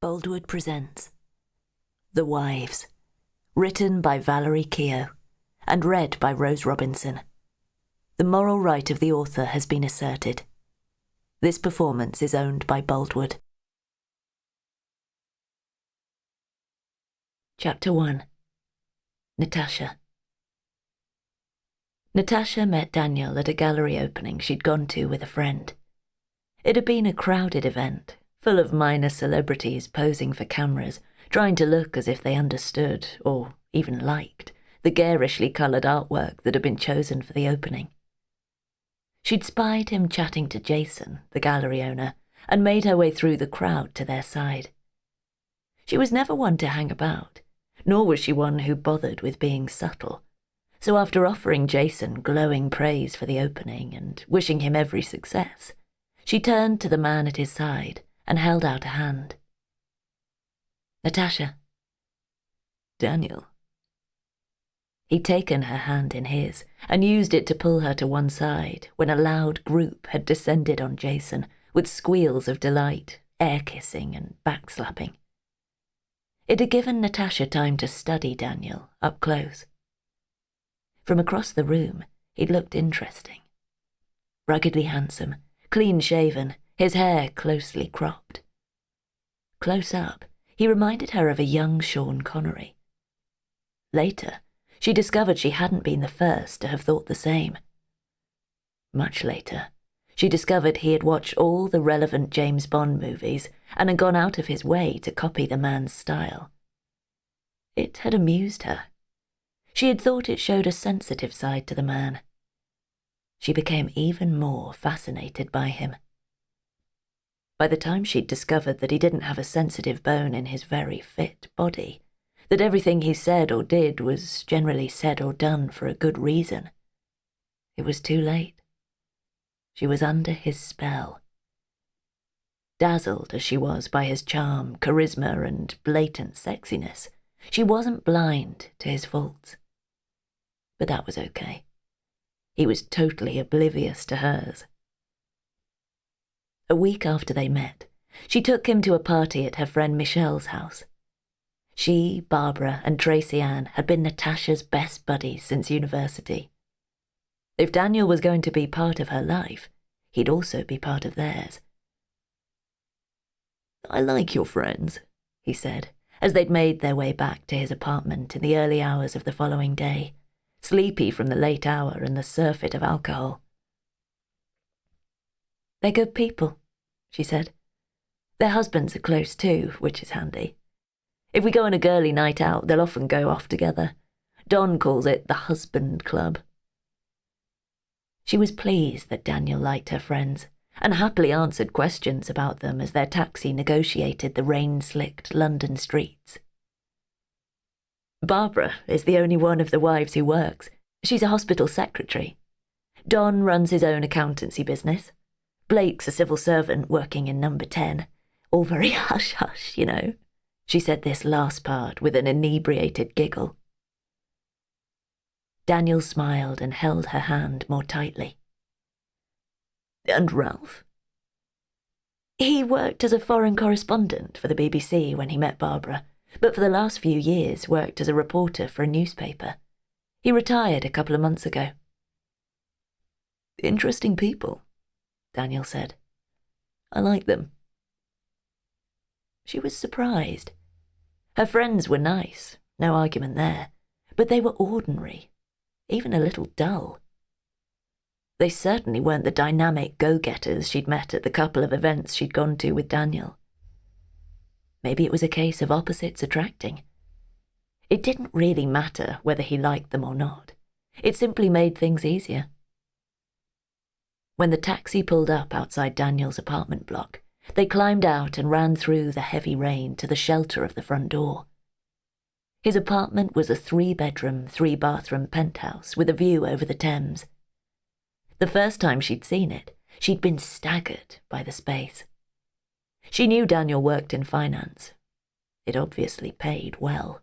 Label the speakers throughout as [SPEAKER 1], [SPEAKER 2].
[SPEAKER 1] Boldwood presents The Wives, written by Valerie Keogh and read by Rose Robinson. The moral right of the author has been asserted. This performance is owned by Boldwood. Chapter 1. Natasha. Natasha met Daniel at a gallery opening she'd gone to with a friend. It had been a crowded event, full of minor celebrities posing for cameras, trying to look as if they understood, or even liked, the garishly coloured artwork that had been chosen for the opening. She'd spied him chatting to Jason, the gallery owner, and made her way through the crowd to their side. She was never one to hang about, nor was she one who bothered with being subtle. So after offering Jason glowing praise for the opening and wishing him every success, she turned to the man at his side and held out a hand. Natasha. Daniel. He'd taken her hand in his and used it to pull her to one side when a loud group had descended on Jason with squeals of delight, air-kissing and backslapping. It had given Natasha time to study Daniel up close. From across the room, he'd looked interesting. Ruggedly handsome, clean-shaven, his hair closely cropped. Close up, he reminded her of a young Sean Connery. Later, she discovered she hadn't been the first to have thought the same. Much later, she discovered he had watched all the relevant James Bond movies and had gone out of his way to copy the man's style. It had amused her. She had thought it showed a sensitive side to the man. She became even more fascinated by him. By the time she'd discovered that he didn't have a sensitive bone in his very fit body, that everything he said or did was generally said or done for a good reason, it was too late. She was under his spell. Dazzled as she was by his charm, charisma, and blatant sexiness, she wasn't blind to his faults. But that was okay. He was totally oblivious to hers. A week after they met, she took him to a party at her friend Michelle's house. She, Barbara, and Tracy Ann had been Natasha's best buddies since university. If Daniel was going to be part of her life, he'd also be part of theirs. "I like your friends," he said, as they'd made their way back to his apartment in the early hours of the following day, sleepy from the late hour and the surfeit of alcohol. "They're good people," she said. "Their husbands are close too, which is handy. If we go on a girly night out, they'll often go off together. Don calls it the husband club." She was pleased that Daniel liked her friends, and happily answered questions about them as their taxi negotiated the rain-slicked London streets. "Barbara is the only one of the wives who works. She's a hospital secretary. Don runs his own accountancy business. Blake's a civil servant working in number 10. All very hush-hush, you know." She said this last part with an inebriated giggle. Daniel smiled and held her hand more tightly. "And Ralph?" "He worked as a foreign correspondent for the BBC when he met Barbara, but for the last few years worked as a reporter for a newspaper. He retired a couple of months ago." "Interesting people," Daniel said. "I like them." She was surprised. Her friends were nice, no argument there, but they were ordinary, even a little dull. They certainly weren't the dynamic go-getters she'd met at the couple of events she'd gone to with Daniel. Maybe it was a case of opposites attracting. It didn't really matter whether he liked them or not. It simply made things easier. When the taxi pulled up outside Daniel's apartment block, they climbed out and ran through the heavy rain to the shelter of the front door. His apartment was a 3-bedroom, 3-bathroom penthouse with a view over the Thames. The first time she'd seen it, she'd been staggered by the space. She knew Daniel worked in finance. It obviously paid well.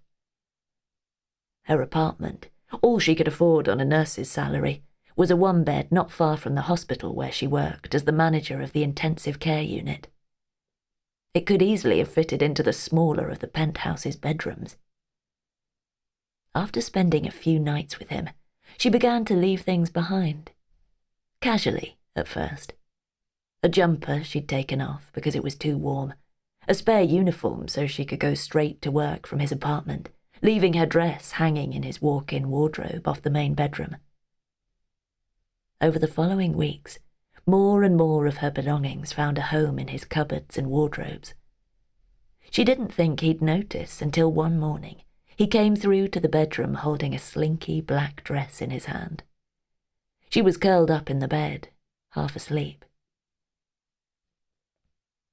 [SPEAKER 1] Her apartment, all she could afford on a nurse's salary, was a 1-bed not far from the hospital where she worked as the manager of the intensive care unit. It could easily have fitted into the smaller of the penthouse's bedrooms. After spending a few nights with him, she began to leave things behind. Casually, at first. A jumper she'd taken off because it was too warm, a spare uniform so she could go straight to work from his apartment, leaving her dress hanging in his walk-in wardrobe off the main bedroom. Over the following weeks, more and more of her belongings found a home in his cupboards and wardrobes. She didn't think he'd notice until one morning he came through to the bedroom holding a slinky black dress in his hand. She was curled up in the bed, half asleep.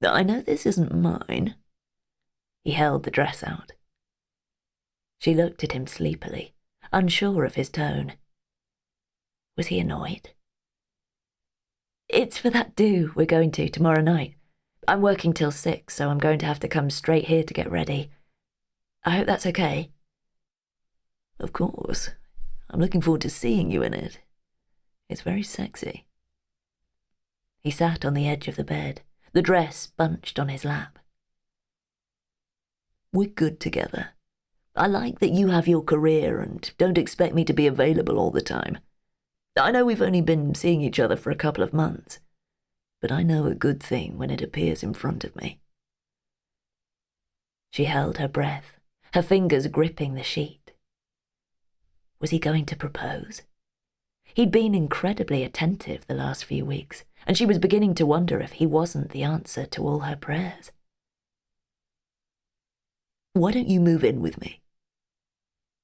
[SPEAKER 1] "I know this isn't mine." He held the dress out. She looked at him sleepily, unsure of his tone. Was he annoyed? "It's for that do we're going to tomorrow night. I'm working till 6, so I'm going to have to come straight here to get ready. I hope that's okay." "Of course. I'm looking forward to seeing you in it. It's very sexy." He sat on the edge of the bed, the dress bunched on his lap. "We're good together. I like that you have your career and don't expect me to be available all the time. I know we've only been seeing each other for a couple of months, but I know a good thing when it appears in front of me." She held her breath, her fingers gripping the sheet. Was he going to propose? He'd been incredibly attentive the last few weeks, and she was beginning to wonder if he wasn't the answer to all her prayers. "Why don't you move in with me?"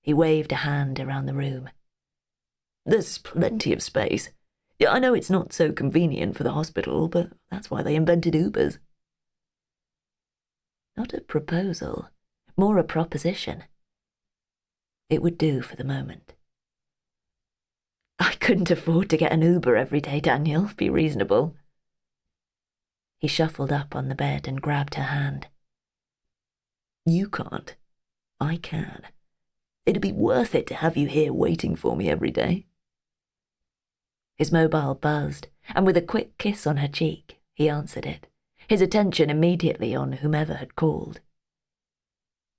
[SPEAKER 1] He waved a hand around the room. "There's plenty of space. Yeah, I know it's not so convenient for the hospital, but that's why they invented Ubers." Not a proposal, more a proposition. It would do for the moment. "I couldn't afford to get an Uber every day, Daniel. Be reasonable." He shuffled up on the bed and grabbed her hand. "You can't. I can. It'd be worth it to have you here waiting for me every day." His mobile buzzed, and with a quick kiss on her cheek, he answered it, his attention immediately on whomever had called.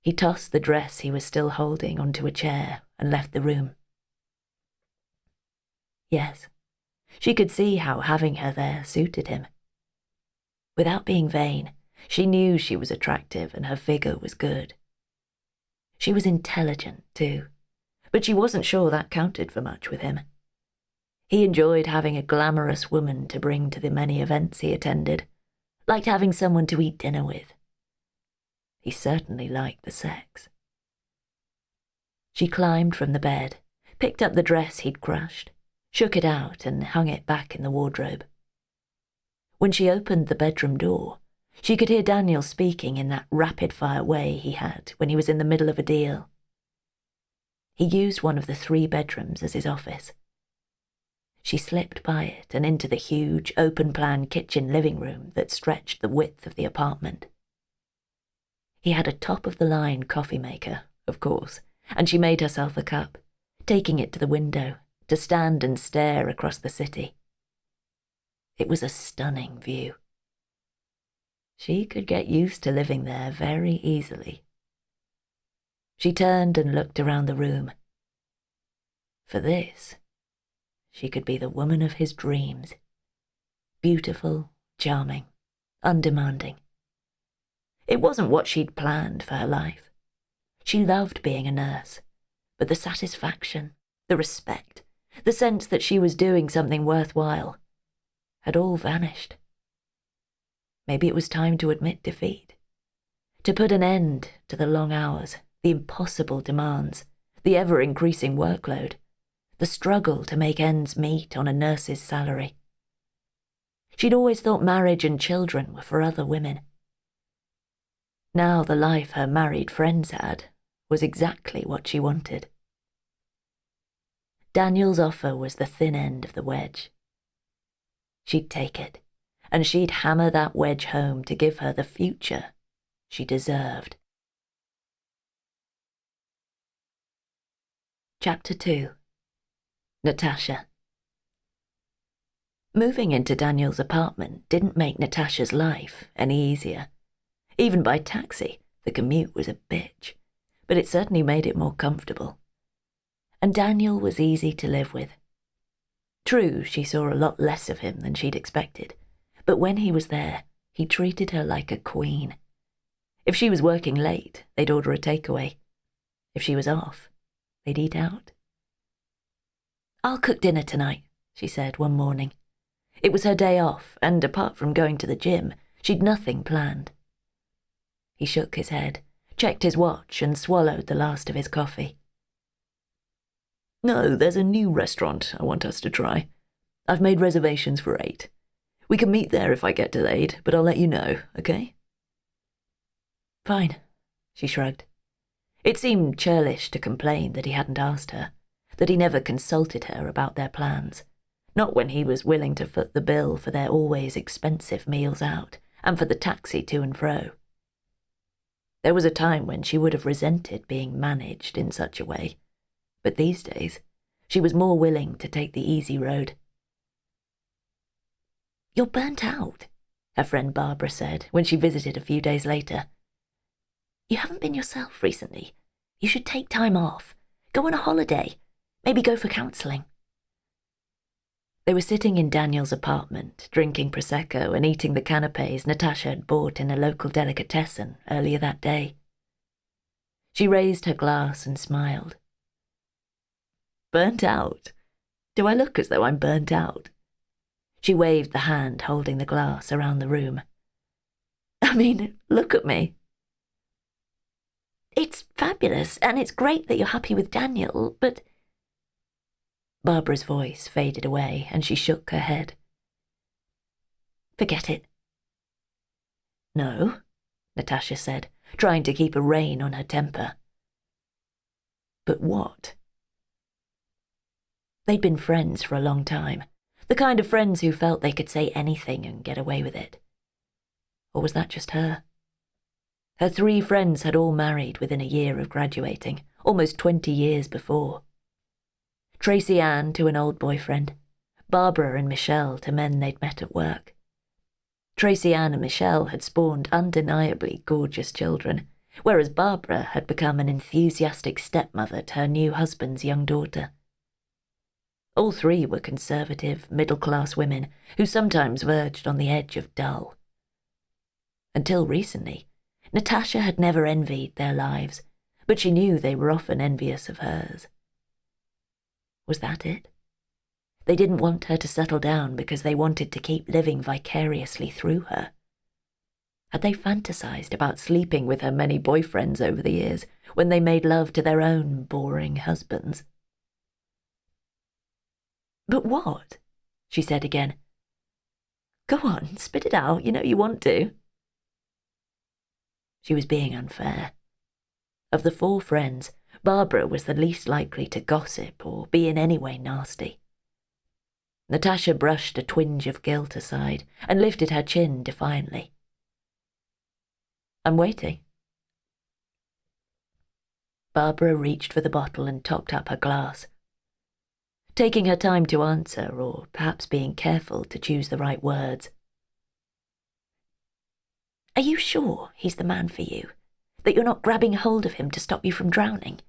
[SPEAKER 1] He tossed the dress he was still holding onto a chair and left the room. Yes, she could see how having her there suited him. Without being vain, she knew she was attractive and her figure was good. She was intelligent, too, but she wasn't sure that counted for much with him. He enjoyed having a glamorous woman to bring to the many events he attended, liked having someone to eat dinner with. He certainly liked the sex. She climbed from the bed, picked up the dress he'd crushed, shook it out and hung it back in the wardrobe. When she opened the bedroom door, she could hear Daniel speaking in that rapid-fire way he had when he was in the middle of a deal. He used one of the 3 bedrooms as his office. She slipped by it and into the huge, open-plan kitchen living room that stretched the width of the apartment. He had a top-of-the-line coffee maker, of course, and she made herself a cup, taking it to the window to stand and stare across the city. It was a stunning view. She could get used to living there very easily. She turned and looked around the room. For this, she could be the woman of his dreams. Beautiful, charming, undemanding. It wasn't what she'd planned for her life. She loved being a nurse, but the satisfaction, the respect, the sense that she was doing something worthwhile had all vanished. Maybe it was time to admit defeat, to put an end to the long hours, the impossible demands, the ever-increasing workload, the struggle to make ends meet on a nurse's salary. She'd always thought marriage and children were for other women. Now the life her married friends had was exactly what she wanted. Daniel's offer was the thin end of the wedge. She'd take it, and she'd hammer that wedge home to give her the future she deserved. Chapter 2. Natasha. Moving into Daniel's apartment didn't make Natasha's life any easier. Even by taxi, the commute was a bitch, but it certainly made it more comfortable. And Daniel was easy to live with. True, she saw a lot less of him than she'd expected, but when he was there, he treated her like a queen. If she was working late, they'd order a takeaway. If she was off, they'd eat out. "I'll cook dinner tonight," she said one morning. It was her day off, and apart from going to the gym, she'd nothing planned. He shook his head, checked his watch, and swallowed the last of his coffee. "No, there's a new restaurant I want us to try. I've made reservations for 8. We can meet there if I get delayed, but I'll let you know, okay?" "Fine," she shrugged. It seemed churlish to complain that he hadn't asked her, that he never consulted her about their plans, not when he was willing to foot the bill for their always expensive meals out and for the taxi to and fro. There was a time when she would have resented being managed in such a way, but these days she was more willing to take the easy road. "You're burnt out," her friend Barbara said when she visited a few days later. "You haven't been yourself recently. You should take time off. Go on a holiday. Maybe go for counselling." They were sitting in Daniel's apartment, drinking Prosecco and eating the canapes Natasha had bought in a local delicatessen earlier that day. She raised her glass and smiled. "Burnt out? Do I look as though I'm burnt out?" She waved the hand holding the glass around the room. "I mean, look at me." "It's fabulous, and it's great that you're happy with Daniel, but—" Barbara's voice faded away, and she shook her head. "Forget it." "No," Natasha said, trying to keep a rein on her temper. "But what?" They'd been friends for a long time, the kind of friends who felt they could say anything and get away with it. Or was that just her? Her 3 friends had all married within a year of graduating, almost 20 years before. Tracy Ann to an old boyfriend, Barbara and Michelle to men they'd met at work. Tracy Ann and Michelle had spawned undeniably gorgeous children, whereas Barbara had become an enthusiastic stepmother to her new husband's young daughter. All 3 were conservative, middle-class women who sometimes verged on the edge of dull. Until recently, Natasha had never envied their lives, but she knew they were often envious of hers. Was that it? They didn't want her to settle down because they wanted to keep living vicariously through her. Had they fantasized about sleeping with her many boyfriends over the years when they made love to their own boring husbands? "But what?" she said again. "Go on, spit it out, you know you want to." She was being unfair. Of the 4 friends, Barbara was the least likely to gossip or be in any way nasty. Natasha brushed a twinge of guilt aside and lifted her chin defiantly. "I'm waiting." Barbara reached for the bottle and topped up her glass. Taking her time to answer, or perhaps being careful to choose the right words. "Are you sure he's the man for you? That you're not grabbing hold of him to stop you from drowning?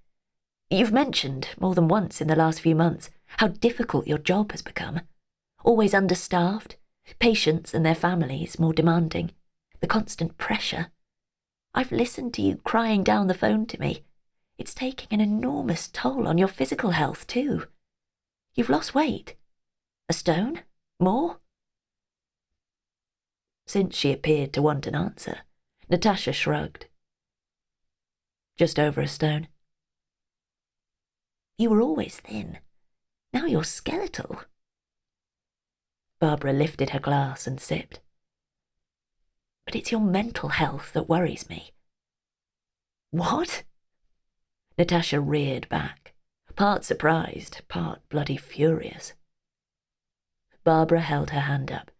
[SPEAKER 1] You've mentioned, more than once in the last few months, how difficult your job has become. Always understaffed, patients and their families more demanding, the constant pressure. I've listened to you crying down the phone to me. It's taking an enormous toll on your physical health, too. You've lost weight. A stone? More?" Since she appeared to want an answer, Natasha shrugged. "Just over a stone." "You were always thin. Now you're skeletal." Barbara lifted her glass and sipped. "But it's your mental health that worries me." "What?" Natasha reared back, part surprised, part bloody furious. Barbara held her hand up.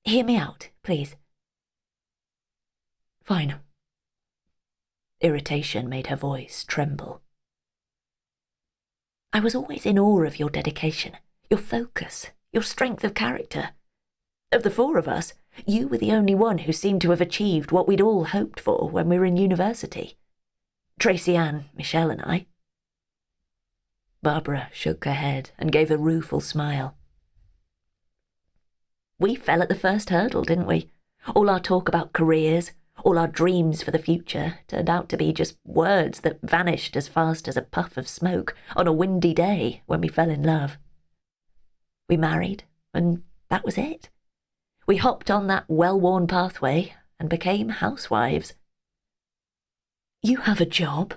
[SPEAKER 1] "Hear me out, please." "Fine." Irritation made her voice tremble. "I was always in awe of your dedication, your focus, your strength of character. Of the 4 of us, You were the only one who seemed to have achieved what we'd all hoped for when we were in university. Tracy Ann, Michelle and I." Barbara shook her head and gave a rueful smile. "We fell at the first hurdle, didn't we? All our talk about careers, all our dreams for the future turned out to be just words that vanished as fast as a puff of smoke on a windy day when we fell in love. We married, and that was it. We hopped on that well-worn pathway and became housewives." "You have a job?"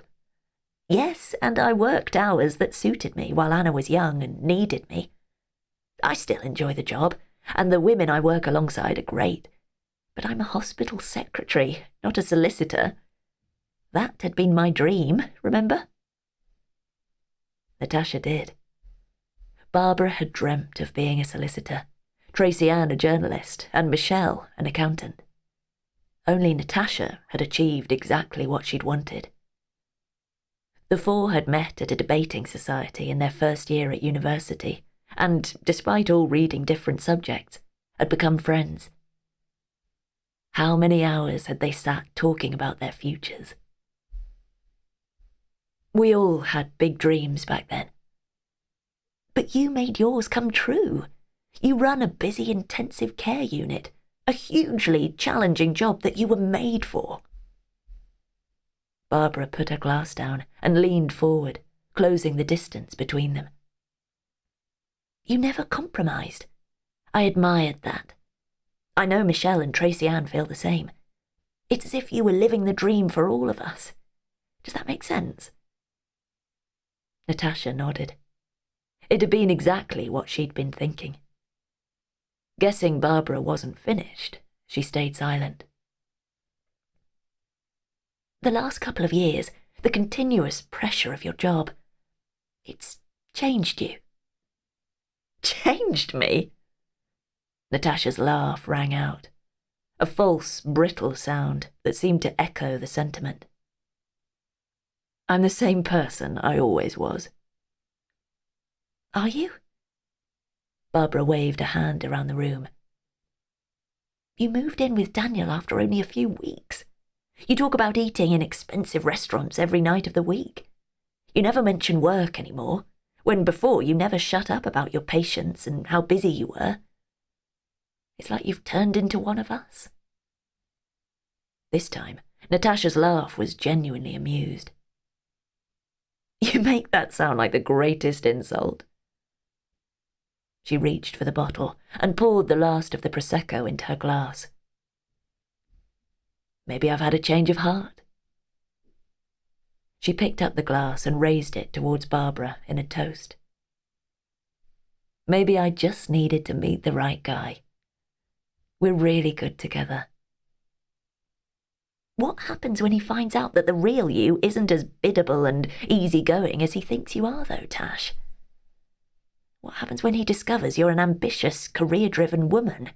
[SPEAKER 1] "Yes, and I worked hours that suited me while Anna was young and needed me. I still enjoy the job, and the women I work alongside are great. But I'm a hospital secretary, not a solicitor. That had been my dream, remember?" Natasha did. Barbara had dreamt of being a solicitor, Tracy Ann a journalist, and Michelle an accountant. Only Natasha had achieved exactly what she'd wanted. The four had met at a debating society in their first year at university, and, despite all reading different subjects, had become friends. How many hours had they sat talking about their futures? "We all had big dreams back then." "But you made yours come true. You run a busy intensive care unit, a hugely challenging job that you were made for." Barbara put her glass down and leaned forward, closing the distance between them. "You never compromised. I admired that. I know Michelle and Tracy Ann feel the same. It's as if you were living the dream for all of us. Does that make sense?" Natasha nodded. It had been exactly what she'd been thinking. Guessing Barbara wasn't finished, she stayed silent. "The last couple of years, the continuous pressure of your job, it's changed you." "Changed me?" Natasha's laugh rang out, a false, brittle sound that seemed to echo the sentiment. "I'm the same person I always was." "Are you?" Barbara waved a hand around the room. "You moved in with Daniel after only a few weeks. You talk about eating in expensive restaurants every night of the week. You never mention work anymore, when before you never shut up about your patients and how busy you were. It's like you've turned into one of us." This time, Natasha's laugh was genuinely amused. "You make that sound like the greatest insult." She reached for the bottle and poured the last of the Prosecco into her glass. "Maybe I've had a change of heart." She picked up the glass and raised it towards Barbara in a toast. "Maybe I just needed to meet the right guy. We're really good together." "What happens when he finds out that the real you isn't as biddable and easygoing as he thinks you are, though, Tash? What happens when he discovers you're an ambitious, career-driven woman?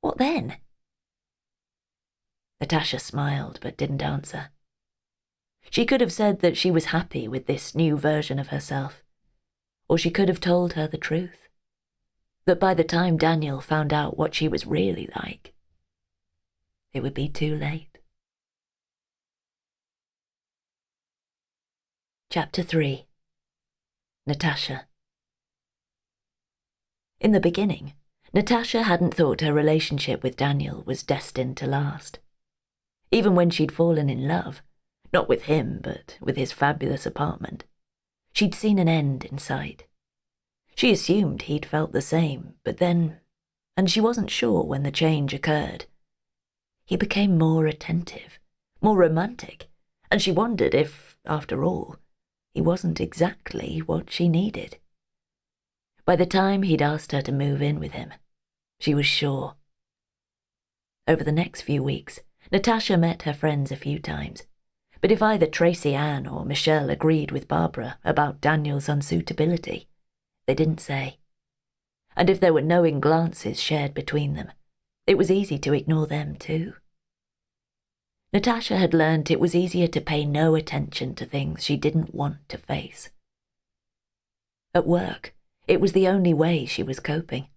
[SPEAKER 1] What then?" Natasha smiled but didn't answer. She could have said that she was happy with this new version of herself, or she could have told her the truth, that by the time Daniel found out what she was really like, it would be too late. Chapter 3. Natasha. In the beginning, Natasha hadn't thought her relationship with Daniel was destined to last. Even when she'd fallen in love, not with him, but with his fabulous apartment, she'd seen an end in sight. She assumed he'd felt the same, but then, and she wasn't sure when the change occurred, he became more attentive, more romantic, and she wondered if, after all, he wasn't exactly what she needed. By the time he'd asked her to move in with him, she was sure. Over the next few weeks, Natasha met her friends a few times, but if either Tracy Ann or Michelle agreed with Barbara about Daniel's unsuitability, they didn't say. And if there were knowing glances shared between them, it was easy to ignore them too. Natasha had learned it was easier to pay no attention to things she didn't want to face. At work, it was the only way she was coping.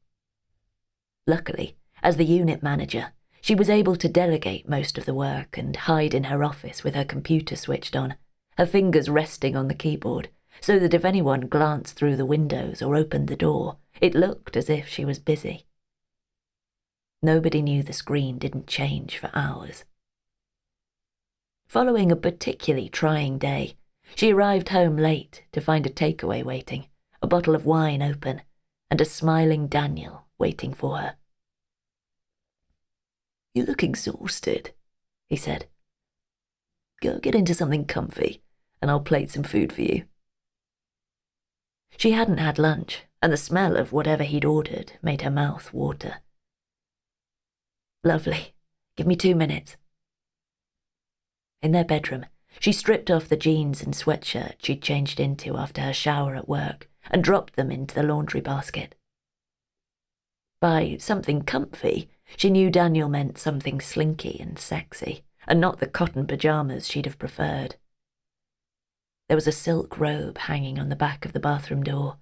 [SPEAKER 1] Luckily, as the unit manager, She was able to delegate most of the work and hide in her office with her computer switched on, her fingers resting on the keyboard, so that if anyone glanced through the windows or opened the door, it looked as if she was busy. Nobody knew the screen didn't change for hours. Following a particularly trying day, she arrived home late to find a takeaway waiting, a bottle of wine open, and a smiling Daniel waiting for her. "You look exhausted," he said. "Go get into something comfy, and I'll plate some food for you." She hadn't had lunch, and the smell of whatever he'd ordered made her mouth water. "Lovely. Give me 2 minutes." In their bedroom, she stripped off the jeans and sweatshirt she'd changed into after her shower at work and dropped them into the laundry basket. By something comfy, she knew Daniel meant something slinky and sexy, and not the cotton pajamas she'd have preferred. There was a silk robe hanging on the back of the bathroom door.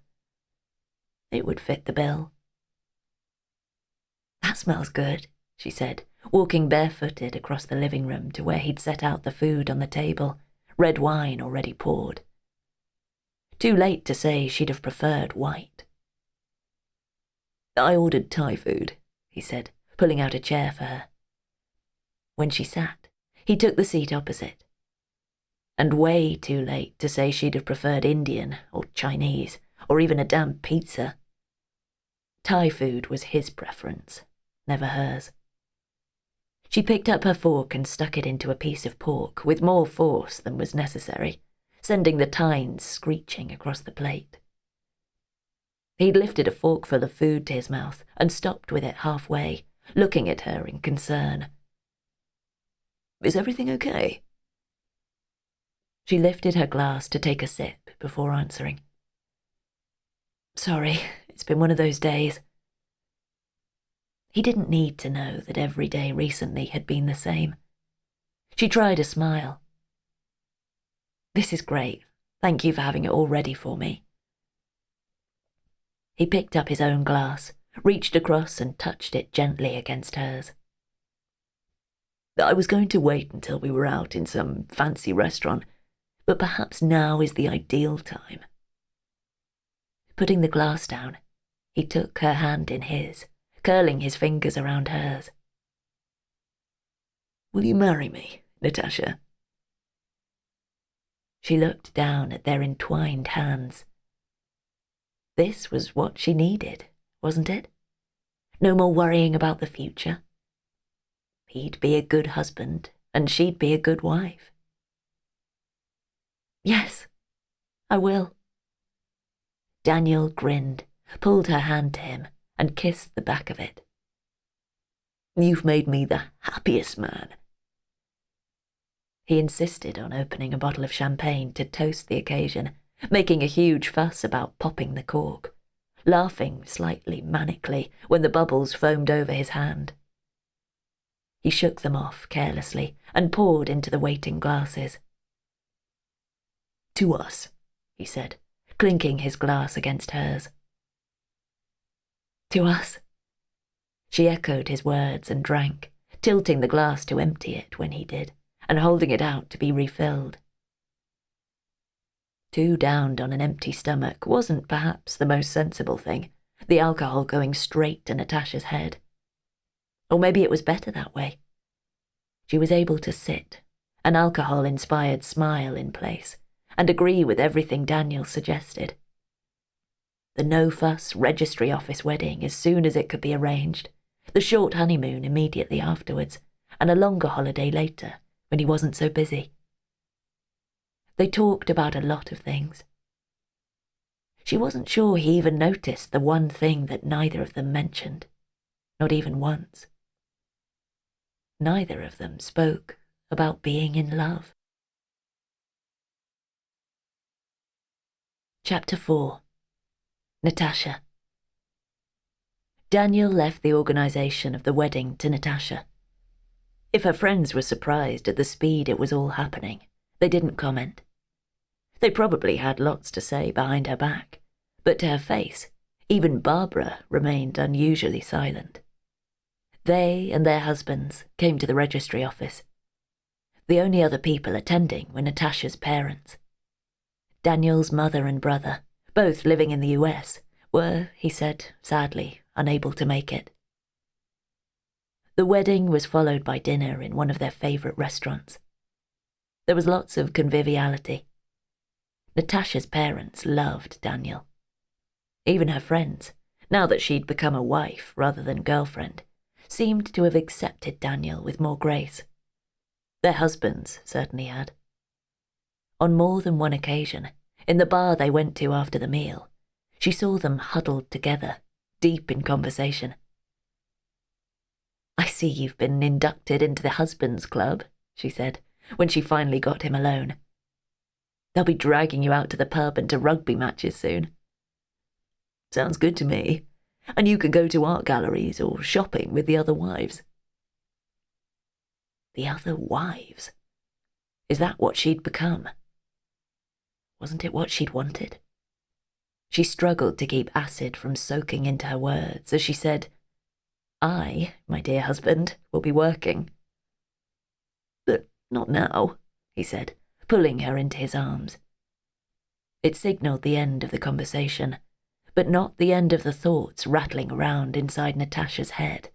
[SPEAKER 1] It would fit the bill. "That smells good," she said, walking barefooted across the living room to where he'd set out the food on the table, red wine already poured. Too late to say she'd have preferred white. "I ordered Thai food," he said, pulling out a chair for her. When she sat, he took the seat opposite. And way too late to say she'd have preferred Indian or Chinese or even a damn pizza. Thai food was his preference, never hers. She picked up her fork and stuck it into a piece of pork with more force than was necessary, sending the tines screeching across the plate. He'd lifted a forkful of food to his mouth and stopped with it halfway, looking at her in concern. "Is everything okay?" She lifted her glass to take a sip before answering. "Sorry, it's been one of those days." He didn't need to know that every day recently had been the same. She tried a smile. "This is great. Thank you for having it all ready for me." He picked up his own glass, reached across and touched it gently against hers. "I was going to wait until we were out in some fancy restaurant, but perhaps now is the ideal time." Putting the glass down, he took her hand in his, curling his fingers around hers. "Will you marry me, Natasha?" She looked down at their entwined hands. This was what she needed, wasn't it? No more worrying about the future. He'd be a good husband, and she'd be a good wife. "Yes, I will." Daniel grinned, pulled her hand to him, and kissed the back of it. "You've made me the happiest man." He insisted on opening a bottle of champagne to toast the occasion, making a huge fuss about popping the cork, laughing slightly manically when the bubbles foamed over his hand. He shook them off carelessly and poured into the waiting glasses. "To us," he said, clinking his glass against hers. "To us." She echoed his words and drank, tilting the glass to empty it when he did, and holding it out to be refilled. Too downed on an empty stomach wasn't perhaps the most sensible thing, the alcohol going straight to Natasha's head. Or maybe it was better that way. She was able to sit, an alcohol-inspired smile in place, and agree with everything Daniel suggested. The no-fuss registry office wedding as soon as it could be arranged, the short honeymoon immediately afterwards, and a longer holiday later when he wasn't so busy. They talked about a lot of things. She wasn't sure he even noticed the one thing that neither of them mentioned, not even once. Neither of them spoke about being in love. Chapter 4. Natasha. Daniel left the organisation of the wedding to Natasha. If her friends were surprised at the speed it was all happening, they didn't comment. They probably had lots to say behind her back, but to her face, even Barbara remained unusually silent. They and their husbands came to the registry office. The only other people attending were Natasha's parents. Daniel's mother and brother, both living in the US, were, he said, sadly, unable to make it. The wedding was followed by dinner in one of their favourite restaurants. There was lots of conviviality. Natasha's parents loved Daniel. Even her friends, now that she'd become a wife rather than girlfriend, seemed to have accepted Daniel with more grace. Their husbands certainly had. On more than one occasion, in the bar they went to after the meal, she saw them huddled together, deep in conversation. "I see you've been inducted into the husbands' club," she said, when she finally got him alone. "They'll be dragging you out to the pub and to rugby matches soon." "Sounds good to me. And you can go to art galleries or shopping with the other wives." The other wives? Is that what she'd become? Wasn't it what she'd wanted? She struggled to keep acid from soaking into her words as she said, "I, my dear husband, will be working." "But not now," he said, pulling her into his arms. It signalled the end of the conversation, but not the end of the thoughts rattling around inside Natasha's head.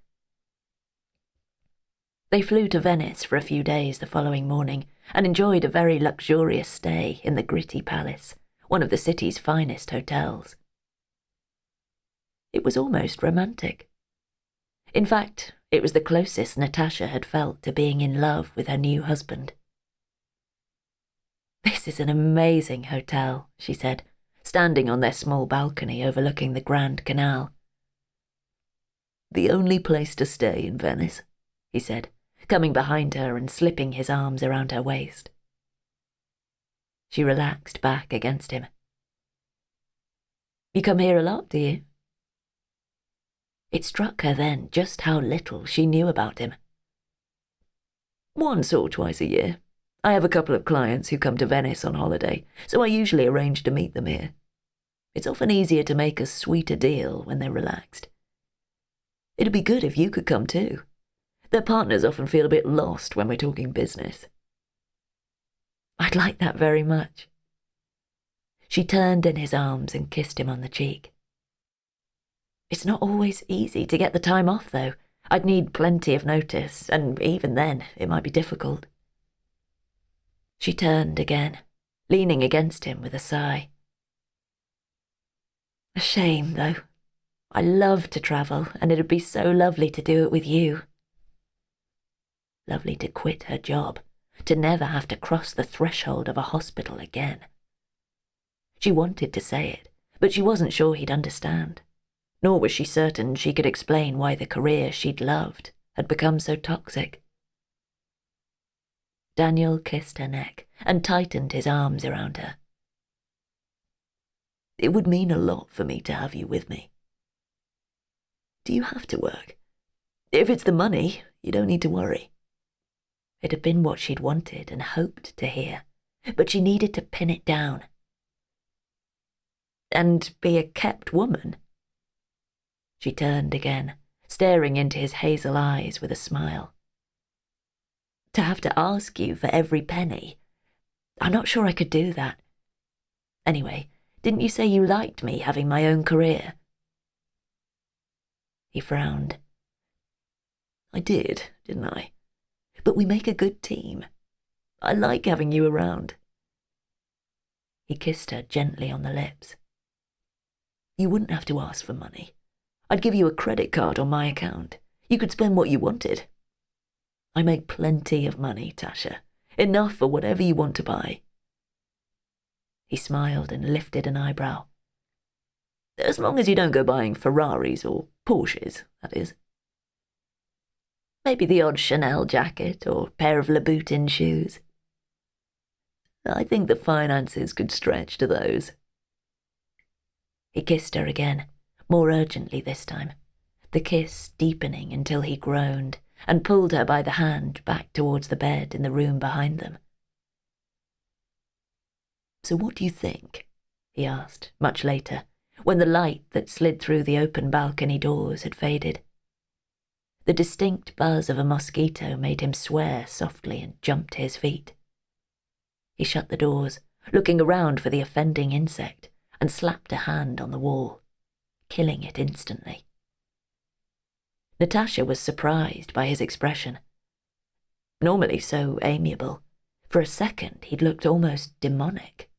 [SPEAKER 1] They flew to Venice for a few days the following morning and enjoyed a very luxurious stay in the Gritty Palace, one of the city's finest hotels. It was almost romantic. In fact, it was the closest Natasha had felt to being in love with her new husband. "This is an amazing hotel," she said, standing on their small balcony overlooking the Grand Canal. "The only place to stay in Venice," he said, coming behind her and slipping his arms around her waist. She relaxed back against him. "You come here a lot, do you?" It struck her then just how little she knew about him. "Once or twice a year. I have a couple of clients who come to Venice on holiday, so I usually arrange to meet them here. It's often easier to make a sweeter deal when they're relaxed. It'd be good if you could come too. Their partners often feel a bit lost when we're talking business." "I'd like that very much." She turned in his arms and kissed him on the cheek. "It's not always easy to get the time off, though. I'd need plenty of notice, and even then, it might be difficult." She turned again, leaning against him with a sigh. "A shame, though. I love to travel, and it'd be so lovely to do it with you." Lovely to quit her job, to never have to cross the threshold of a hospital again. She wanted to say it, but she wasn't sure he'd understand. Nor was she certain she could explain why the career she'd loved had become so toxic. Daniel kissed her neck and tightened his arms around her. "It would mean a lot for me to have you with me." "Do you have to work? If it's the money, you don't need to worry." It had been what she'd wanted and hoped to hear, but she needed to pin it down. "And be a kept woman?" She turned again, staring into his hazel eyes with a smile. "To have to ask you for every penny? I'm not sure I could do that. Anyway, didn't you say you liked me having my own career?" He frowned. "I did, didn't I? But we make a good team. I like having you around." He kissed her gently on the lips. "You wouldn't have to ask for money. I'd give you a credit card on my account. You could spend what you wanted. I make plenty of money, Tasha. Enough for whatever you want to buy." He smiled and lifted an eyebrow. "As long as you don't go buying Ferraris or Porsches, that is. Maybe the odd Chanel jacket or pair of Louboutin shoes. I think the finances could stretch to those." He kissed her again, more urgently this time, the kiss deepening until he groaned and pulled her by the hand back towards the bed in the room behind them. "So what do you think?" he asked, much later, when the light that slid through the open balcony doors had faded. The distinct buzz of a mosquito made him swear softly and jump to his feet. He shut the doors, looking around for the offending insect, and slapped a hand on the wall, killing it instantly. Natasha was surprised by his expression. Normally so amiable, for a second he'd looked almost demonic.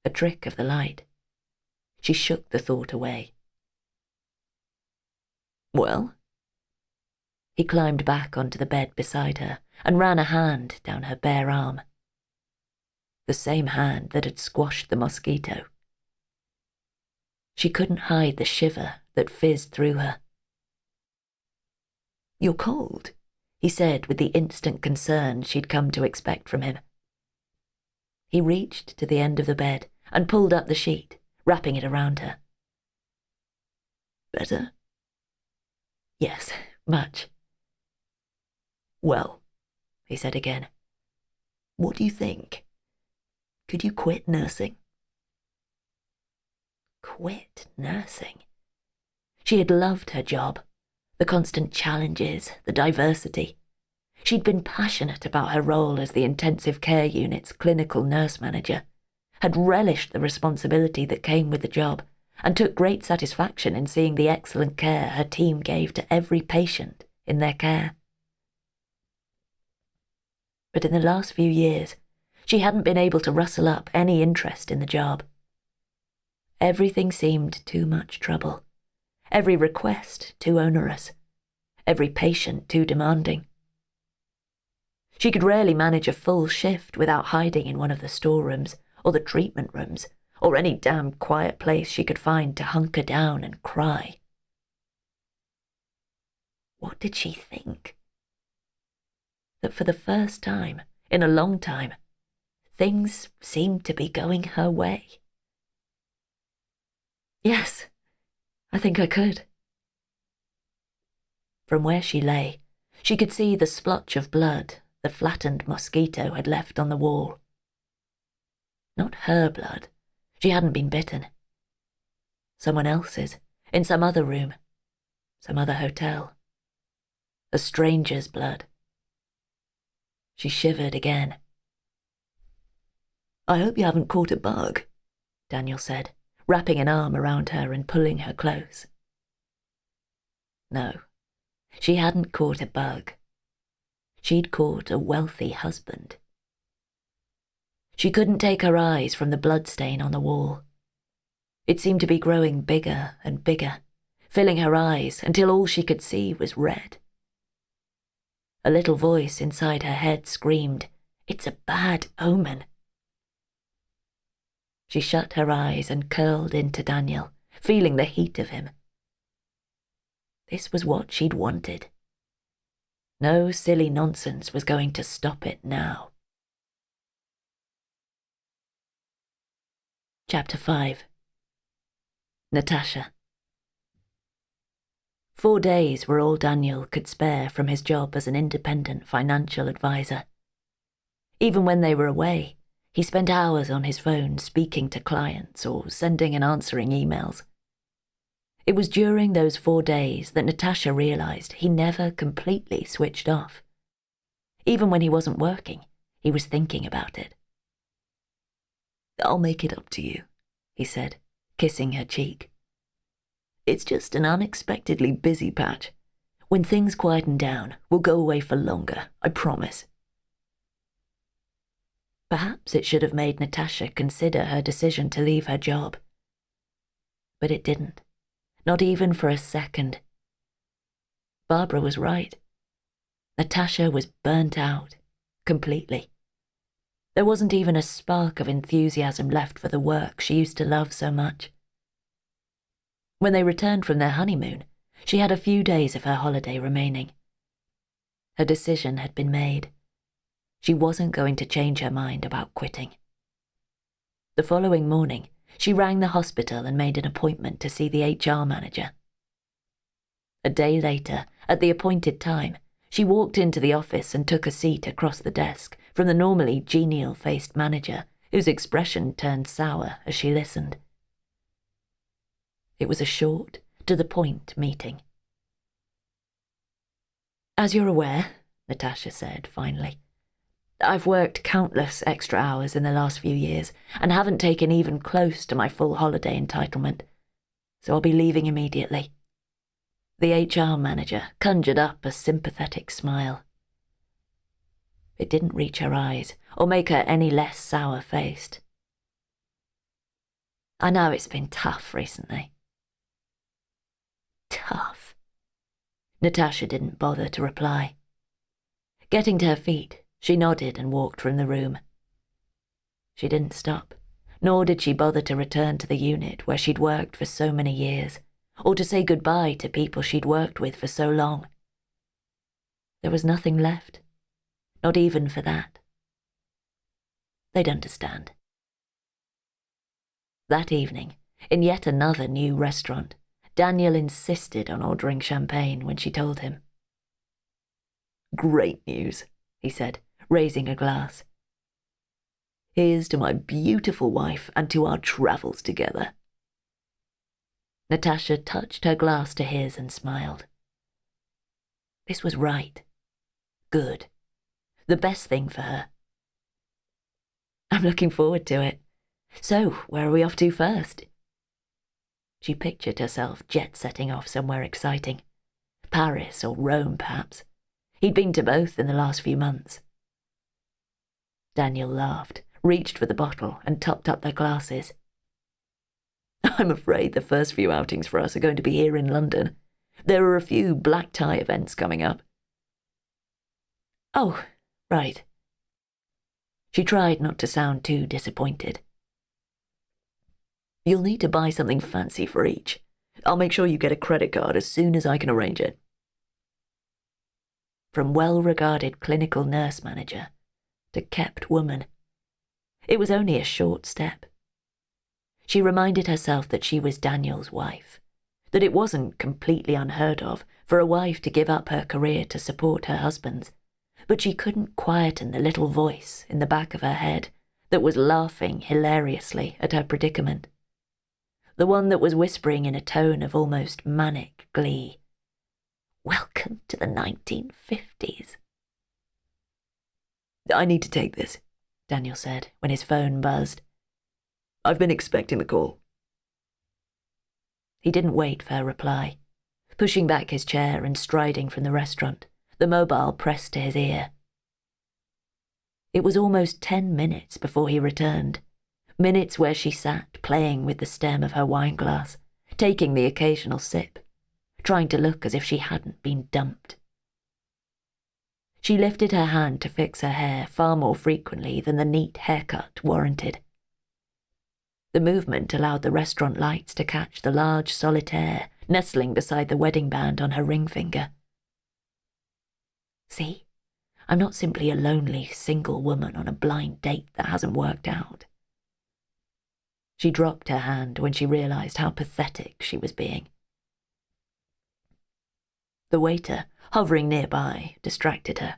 [SPEAKER 1] A trick of the light. She shook the thought away. Well? He climbed back onto the bed beside her and ran a hand down her bare arm. The same hand that had squashed the mosquito. She couldn't hide the shiver that fizzed through her. "You're cold," he said with the instant concern she'd come to expect from him. He reached to the end of the bed and pulled up the sheet, wrapping it around her. "Better?" "Yes, much." "Well," he said again, "what do you think? Could you quit nursing?" Quit nursing? She had loved her job, the constant challenges, the diversity. She'd been passionate about her role as the intensive care unit's clinical nurse manager, had relished the responsibility that came with the job, and took great satisfaction in seeing the excellent care her team gave to every patient in their care. But in the last few years, she hadn't been able to rustle up any interest in the job. Everything seemed too much trouble, every request too onerous, every patient too demanding. She could rarely manage a full shift without hiding in one of the storerooms or the treatment rooms or any damn quiet place she could find to hunker down and cry. What did she think? That for the first time in a long time, things seemed to be going her way. "Yes, I think I could." From where she lay, she could see the splotch of blood the flattened mosquito had left on the wall. Not her blood. She hadn't been bitten. Someone else's, in some other room, some other hotel. A stranger's blood. She shivered again. "I hope you haven't caught a bug," Daniel said, wrapping an arm around her and pulling her close. No, she hadn't caught a bug. She'd caught a wealthy husband. She couldn't take her eyes from the bloodstain on the wall. It seemed to be growing bigger and bigger, filling her eyes until all she could see was red. A little voice inside her head screamed, "It's a bad omen." She shut her eyes and curled into Daniel, feeling the heat of him. This was what she'd wanted. No silly nonsense was going to stop it now. Chapter 5. Natasha. 4 days were all Daniel could spare from his job as an independent financial advisor. Even when they were away, he spent hours on his phone speaking to clients or sending and answering emails. It was during those 4 days that Natasha realized he never completely switched off. Even when he wasn't working, he was thinking about it. "I'll make it up to you," he said, kissing her cheek. "It's just an unexpectedly busy patch. When things quieten down, we'll go away for longer, I promise." Perhaps it should have made Natasha consider her decision to leave her job. But it didn't, not even for a second. Barbara was right. Natasha was burnt out, completely. There wasn't even a spark of enthusiasm left for the work she used to love so much. When they returned from their honeymoon, she had a few days of her holiday remaining. Her decision had been made. She wasn't going to change her mind about quitting. The following morning, she rang the hospital and made an appointment to see the HR manager. A day later, at the appointed time, she walked into the office and took a seat across the desk from the normally genial-faced manager, whose expression turned sour as she listened. It was a short, to-the-point meeting. As you're aware, Natasha said finally, I've worked countless extra hours in the last few years and haven't taken even close to my full holiday entitlement, so I'll be leaving immediately. The HR manager conjured up a sympathetic smile. It didn't reach her eyes or make her any less sour-faced. I know it's been tough recently. Tough? Natasha didn't bother to reply. Getting to her feet, she nodded and walked from the room. She didn't stop, nor did she bother to return to the unit where she'd worked for so many years, or to say goodbye to people she'd worked with for so long. There was nothing left, not even for that. They'd understand. That evening, in yet another new restaurant, Daniel insisted on ordering champagne when she told him. Great news, he said, raising a glass. Here's to my beautiful wife and to our travels together. Natasha touched her glass to his and smiled. This was right. Good. The best thing for her. I'm looking forward to it. So, where are we off to first? She pictured herself jet-setting off somewhere exciting. Paris or Rome, perhaps. He'd been to both in the last few months. Daniel laughed, reached for the bottle, and topped up their glasses. I'm afraid the first few outings for us are going to be here in London. There are a few black tie events coming up. Oh, right. She tried not to sound too disappointed. You'll need to buy something fancy for each. I'll make sure you get a credit card as soon as I can arrange it. From well-regarded clinical nurse manager to kept woman, it was only a short step. She reminded herself that she was Daniel's wife, that it wasn't completely unheard of for a wife to give up her career to support her husband's, but she couldn't quieten the little voice in the back of her head that was laughing hilariously at her predicament. The one that was whispering in a tone of almost manic glee. Welcome to the 1950s. I need to take this, Daniel said when his phone buzzed. I've been expecting the call. He didn't wait for her reply. Pushing back his chair and striding from the restaurant, the mobile pressed to his ear. It was almost 10 minutes before he returned. Minutes where she sat playing with the stem of her wineglass, taking the occasional sip, trying to look as if she hadn't been dumped. She lifted her hand to fix her hair far more frequently than the neat haircut warranted. The movement allowed the restaurant lights to catch the large solitaire nestling beside the wedding band on her ring finger. See, I'm not simply a lonely, single woman on a blind date that hasn't worked out. She dropped her hand when she realized how pathetic she was being. The waiter, hovering nearby, distracted her.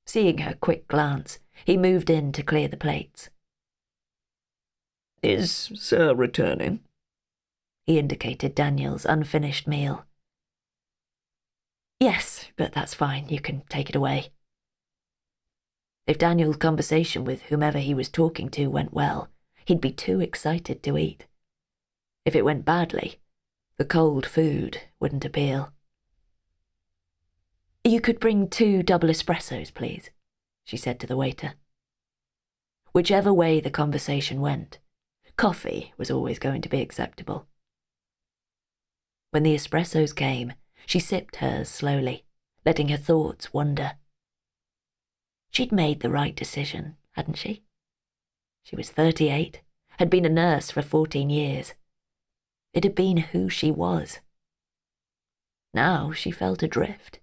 [SPEAKER 1] Seeing her quick glance, he moved in to clear the plates. Is Sir returning? He indicated Daniel's unfinished meal. Yes, but that's fine, you can take it away. If Daniel's conversation with whomever he was talking to went well, he'd be too excited to eat. If it went badly, the cold food wouldn't appeal. You could bring 2 double espressos, please, she said to the waiter. Whichever way the conversation went, coffee was always going to be acceptable. When the espressos came, she sipped hers slowly, letting her thoughts wander. She'd made the right decision, hadn't she? She was 38, had been a nurse for 14 years. It had been who she was. Now she felt adrift.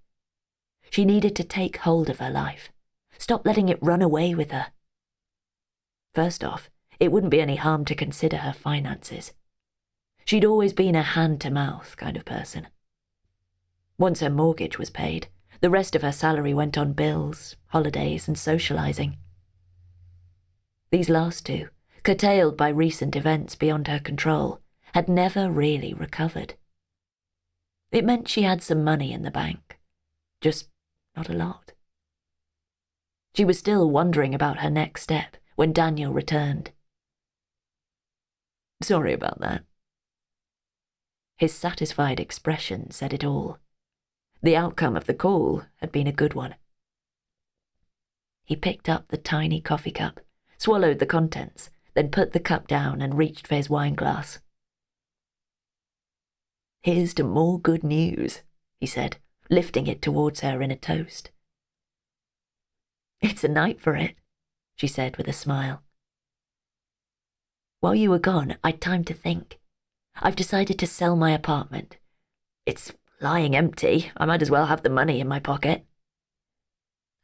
[SPEAKER 1] She needed to take hold of her life, stop letting it run away with her. First off, it wouldn't be any harm to consider her finances. She'd always been a hand-to-mouth kind of person. Once her mortgage was paid, the rest of her salary went on bills, holidays, and socializing. These last 2, curtailed by recent events beyond her control, had never really recovered. It meant she had some money in the bank, just not a lot. She was still wondering about her next step when Daniel returned. "Sorry about that." His satisfied expression said it all. The outcome of the call had been a good one. He picked up the tiny coffee cup, swallowed the contents, then put the cup down and reached for his wine glass. "Here's to more good news," he said, lifting it towards her in a toast. "It's a night for it," she said with a smile. "While you were gone, I'd time to think. I've decided to sell my apartment. It's lying empty. I might as well have the money in my pocket.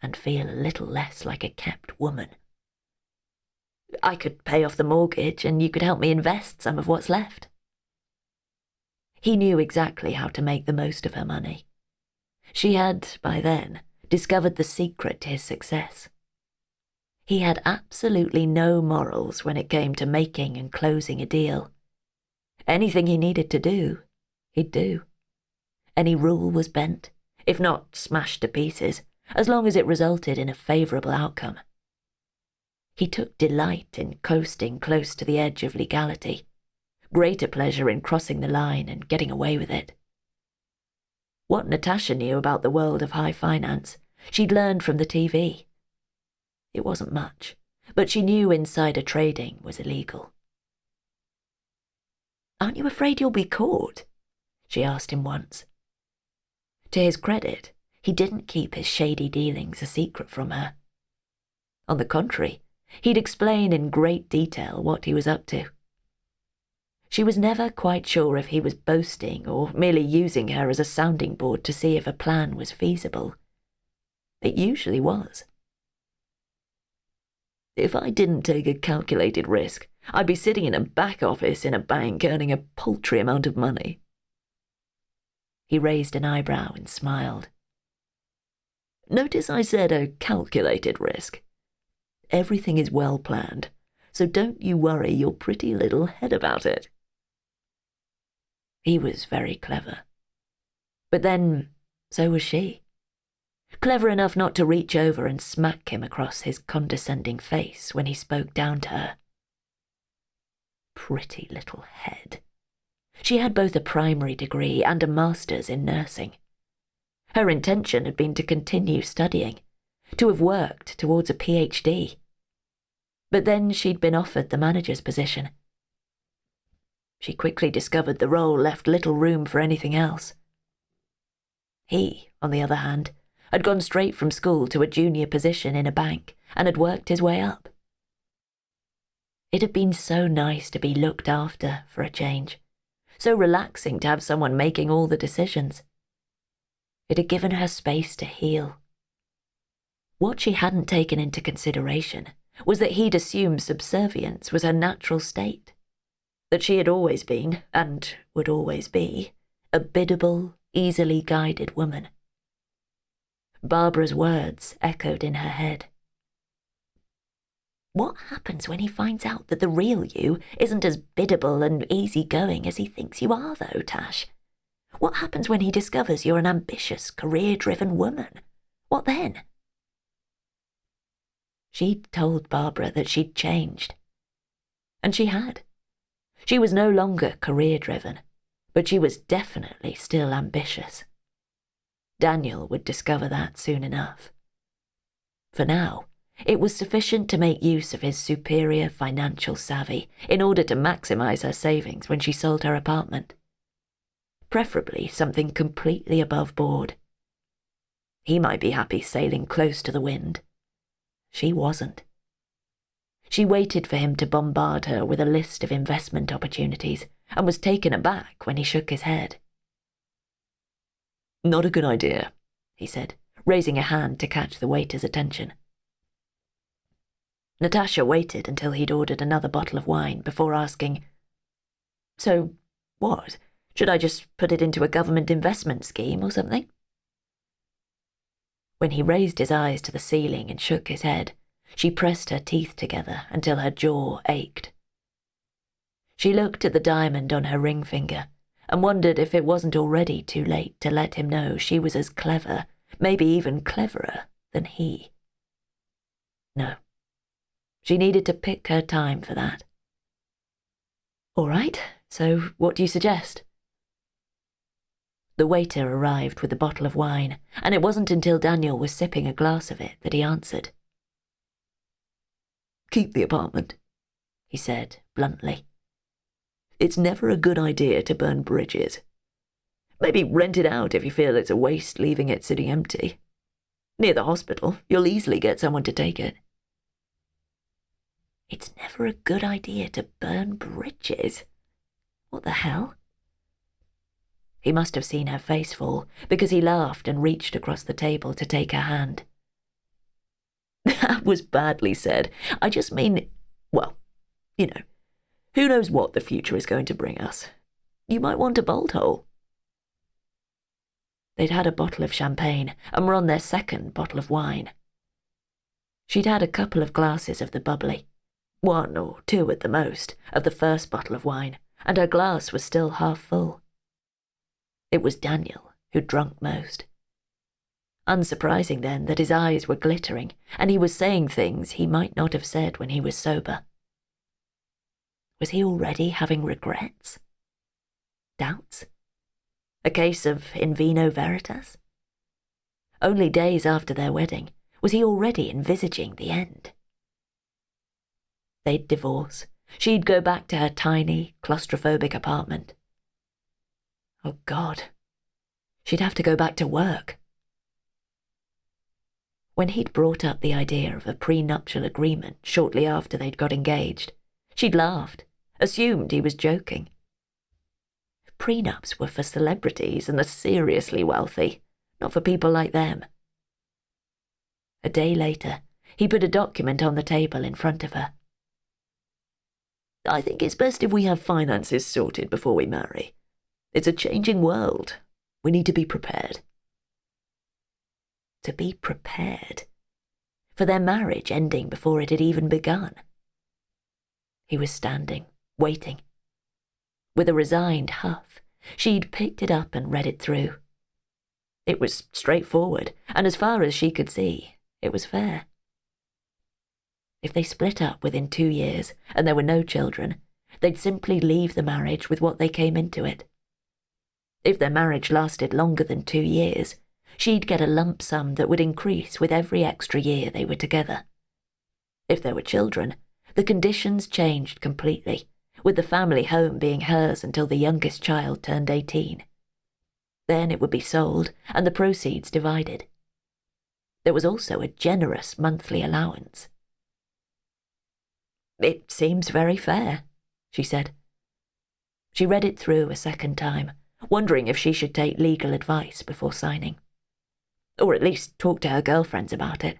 [SPEAKER 1] And feel a little less like a kept woman. I could pay off the mortgage and you could help me invest some of what's left." He knew exactly how to make the most of her money. She had, by then, discovered the secret to his success. He had absolutely no morals when it came to making and closing a deal. Anything he needed to do, he'd do. Any rule was bent, if not smashed to pieces, as long as it resulted in a favourable outcome. He took delight in coasting close to the edge of legality, greater pleasure in crossing the line and getting away with it. What Natasha knew about the world of high finance, she'd learned from the TV. It wasn't much, but she knew insider trading was illegal. "Aren't you afraid you'll be caught?" she asked him once. To his credit, he didn't keep his shady dealings a secret from her. On the contrary, he'd explain in great detail what he was up to. She was never quite sure if he was boasting or merely using her as a sounding board to see if a plan was feasible. It usually was. "If I didn't take a calculated risk, I'd be sitting in a back office in a bank earning a paltry amount of money." He raised an eyebrow and smiled. "Notice I said a calculated risk. Everything is well planned, so don't you worry your pretty little head about it." He was very clever. But then, so was she. Clever enough not to reach over and smack him across his condescending face when he spoke down to her. Pretty little head. She had both a primary degree and a master's in nursing. Her intention had been to continue studying, to have worked towards a PhD. But then she'd been offered the manager's position. She quickly discovered the role left little room for anything else. He, on the other hand, had gone straight from school to a junior position in a bank and had worked his way up. It had been so nice to be looked after for a change, so relaxing to have someone making all the decisions. It had given her space to heal. What she hadn't taken into consideration was that he'd assumed subservience was her natural state, that she had always been, and would always be, a biddable, easily guided woman. Barbara's words echoed in her head. What happens when he finds out that the real you isn't as biddable and easygoing as he thinks you are, though, Tash? What happens when he discovers you're an ambitious, career-driven woman? What then? She'd told Barbara that she'd changed. And she had. She was no longer career-driven, but she was definitely still ambitious. Daniel would discover that soon enough. For now, it was sufficient to make use of his superior financial savvy in order to maximize her savings when she sold her apartment. Preferably something completely above board. He might be happy sailing close to the wind. She wasn't. She waited for him to bombard her with a list of investment opportunities and was taken aback when he shook his head. "Not a good idea," he said, raising a hand to catch the waiter's attention. Natasha waited until he'd ordered another bottle of wine before asking, "So, what? Should I just put it into a government investment scheme or something?" When he raised his eyes to the ceiling and shook his head, she pressed her teeth together until her jaw ached. She looked at the diamond on her ring finger and wondered if it wasn't already too late to let him know she was as clever, maybe even cleverer than he. No, she needed to pick her time for that. All right, so what do you suggest? The waiter arrived with a bottle of wine, and it wasn't until Daniel was sipping a glass of it that he answered. Keep the apartment, he said bluntly. It's never a good idea to burn bridges. Maybe rent it out if you feel it's a waste leaving it sitting empty. Near the hospital, you'll easily get someone to take it. It's never a good idea to burn bridges. What the hell? He must have seen her face fall, because he laughed and reached across the table to take her hand. That was badly said. I just mean, well, you know, who knows what the future is going to bring us. You might want a bolt hole. They'd had a bottle of champagne and were on their second bottle of wine. She'd had a couple of glasses of the bubbly, 1 or 2 at the most, of the first bottle of wine, and her glass was still half full. It was Daniel who'd drunk most. Unsurprising then that his eyes were glittering and he was saying things he might not have said when he was sober. Was he already having regrets? Doubts? A case of in vino veritas? Only days after their wedding, was he already envisaging the end? They'd divorce. She'd go back to her tiny, claustrophobic apartment. Oh God, she'd have to go back to work. When he'd brought up the idea of a prenuptial agreement shortly after they'd got engaged, she'd laughed, assumed he was joking. Prenups were for celebrities and the seriously wealthy, not for people like them. A day later, he put a document on the table in front of her. I think it's best if we have finances sorted before we marry. It's a changing world. We need to be prepared. To be prepared? For their marriage ending before it had even begun? He was standing, waiting. With a resigned huff, she'd picked it up and read it through. It was straightforward, and as far as she could see, it was fair. If they split up within 2 years and there were no children, they'd simply leave the marriage with what they came into it. If their marriage lasted longer than 2 years, she'd get a lump sum that would increase with every extra year they were together. If there were children, the conditions changed completely, with the family home being hers until the youngest child turned 18. Then it would be sold and the proceeds divided. There was also a generous monthly allowance. It seems very fair, she said. She read it through a second time, wondering if she should take legal advice before signing. Or at least talk to her girlfriends about it.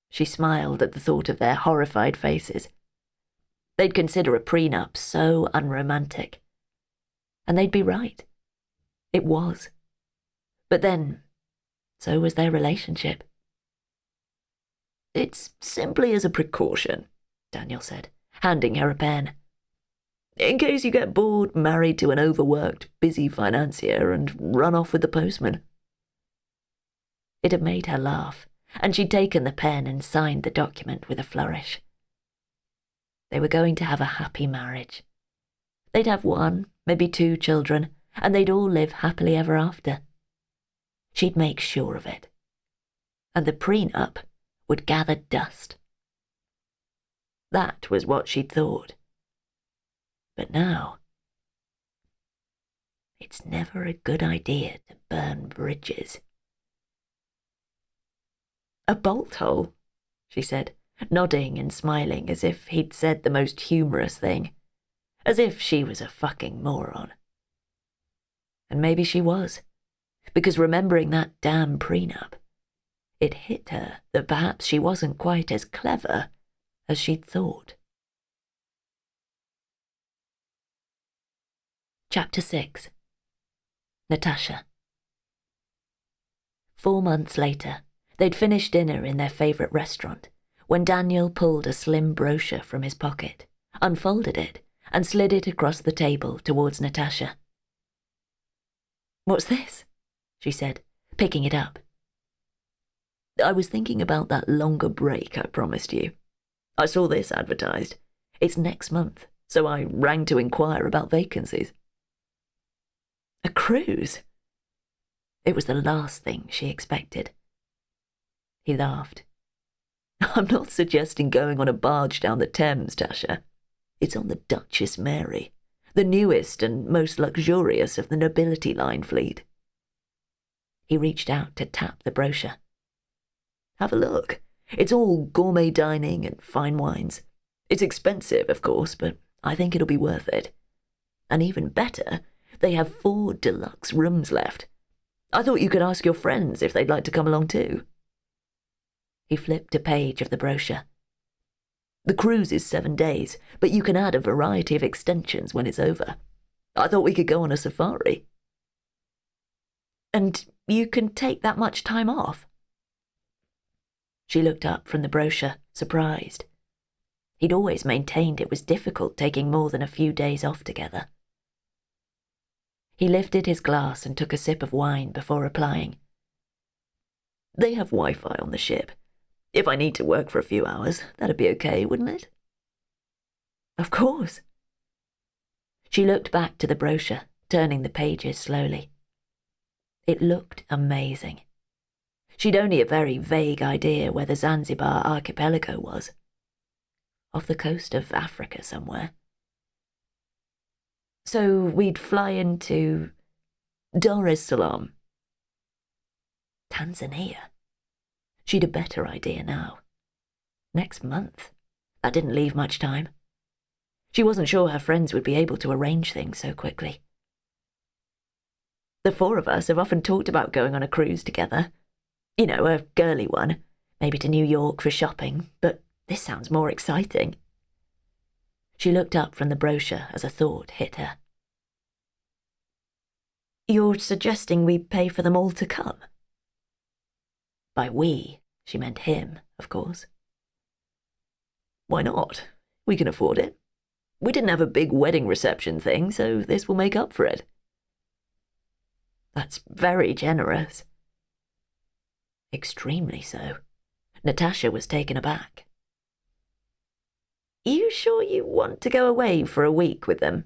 [SPEAKER 1] She smiled at the thought of their horrified faces. They'd consider a prenup so unromantic. And they'd be right. It was. But then, so was their relationship. It's simply as a precaution, Daniel said, handing her a pen. In case you get bored, married to an overworked, busy financier and run off with the postman. It had made her laugh, and she'd taken the pen and signed the document with a flourish. They were going to have a happy marriage. They'd have 1, maybe 2 children, and they'd all live happily ever after. She'd make sure of it. And the prenup would gather dust. That was what she'd thought. But now, it's never a good idea to burn bridges. A bolt hole, she said, nodding and smiling as if he'd said the most humorous thing, as if she was a fucking moron. And maybe she was, because remembering that damn prenup, it hit her that perhaps she wasn't quite as clever as she'd thought. Chapter 6. Natasha. 4 months later, they'd finished dinner in their favourite restaurant when Daniel pulled a slim brochure from his pocket, unfolded it, and slid it across the table towards Natasha. What's this? She said, picking it up. I was thinking about that longer break I promised you. I saw this advertised. It's next month, so I rang to inquire about vacancies. A cruise? It was the last thing she expected. He laughed. I'm not suggesting going on a barge down the Thames, Tasha. It's on the Duchess Mary, the newest and most luxurious of the nobility line fleet. He reached out to tap the brochure. Have a look. It's all gourmet dining and fine wines. It's expensive, of course, but I think it'll be worth it. And even better, they have 4 deluxe rooms left. I thought you could ask your friends if they'd like to come along too. He flipped a page of the brochure. The cruise is 7 days, but you can add a variety of extensions when it's over. I thought we could go on a safari. And you can take that much time off? She looked up from the brochure, surprised. He'd always maintained it was difficult taking more than a few days off together. He lifted his glass and took a sip of wine before replying. They have Wi-Fi on the ship. If I need to work for a few hours, that'd be okay, wouldn't it? Of course. She looked back to the brochure, turning the pages slowly. It looked amazing. She'd only a very vague idea where the Zanzibar archipelago was. Off the coast of Africa somewhere. So we'd fly into Dar es Salaam. Tanzania. She'd a better idea now. Next month. That didn't leave much time. She wasn't sure her friends would be able to arrange things so quickly. The 4 of us have often talked about going on a cruise together. You know, a girly one, maybe to New York for shopping, but this sounds more exciting. She looked up from the brochure as a thought hit her. You're suggesting we pay for them all to come? By we, she meant him, of course. Why not? We can afford it. We didn't have a big wedding reception thing, so this will make up for it. That's very generous. Extremely so. Natasha was taken aback. You sure you want to go away for a week with them?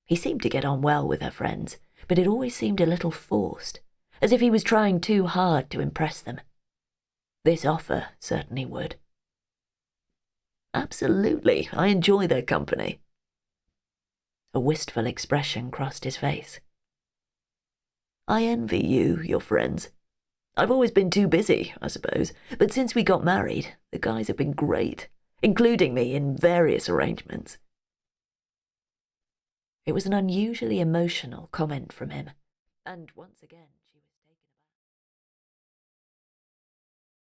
[SPEAKER 1] He seemed to get on well with her friends, but it always seemed a little forced, as if he was trying too hard to impress them. This offer certainly would. Absolutely, I enjoy their company. A wistful expression crossed his face. I envy you, your friends. I've always been too busy, I suppose, but since we got married, the guys have been great, including me in various arrangements. It was an unusually emotional comment from him, and once again she was...